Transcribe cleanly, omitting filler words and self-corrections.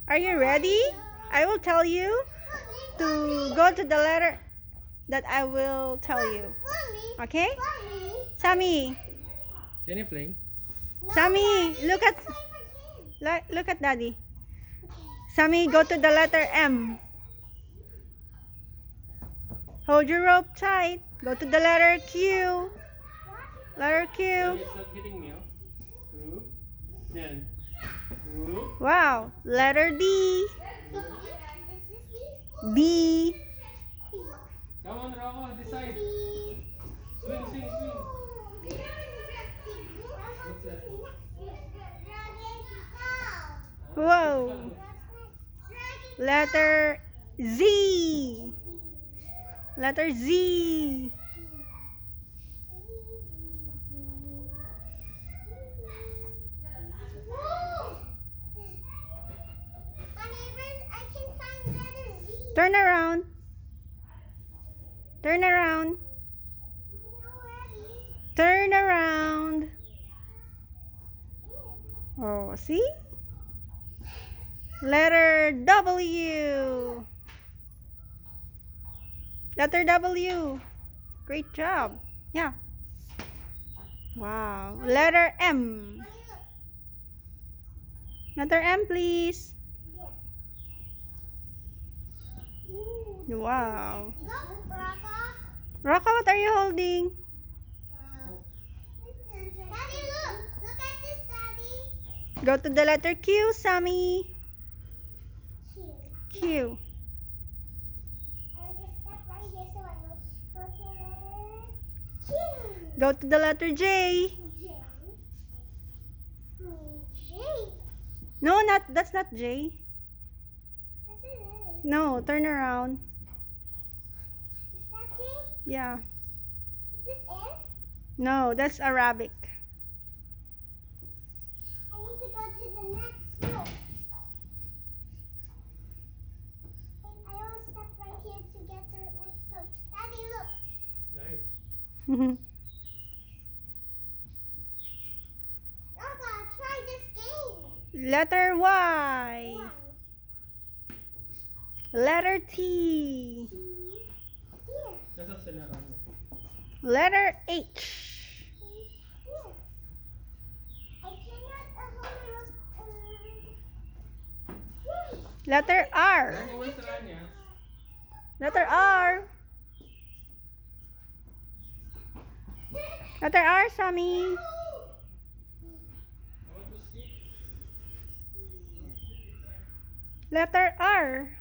Are you ready? I will tell you to go to the letter that I will tell you. Okay? Sammy. Can you play? Sammy, look at Daddy. Sammy, go to the letter M. Hold your rope tight. Go to the letter Q. Letter Q. It's not hitting me, oh. Then. Wow. Letter D. B. Come on, Rocco, decide. Swing, swing, swing. What's that? Whoa. Letter Z. Letter Z. Turn around. Turn around. Turn around. Oh, see? Letter W. Letter W. Great job. Yeah. Wow. Letter M. Letter M, please. Wow. Rocco, what are you holding? Daddy, look. Look at this, Daddy. Go to the letter Q, Sammy. Q. I will just step right here so I will go to letter Q. Go to the letter J. J. J. No, that's not J. Yes, it is. No, turn around. Is that J? Yeah. Is this N? No, that's Arabic. I need to go to the next row. I will step right here to get to the next row. Daddy, look. Nice. Raga, try this game. Letter Y. One. Letter T. Here. Nasa aceleran mo. Letter H. Here. I cannot hold it. Letter R. Rocco, where's Rania? Letter R. Letter R, Sammy. I want to skip. Letter R.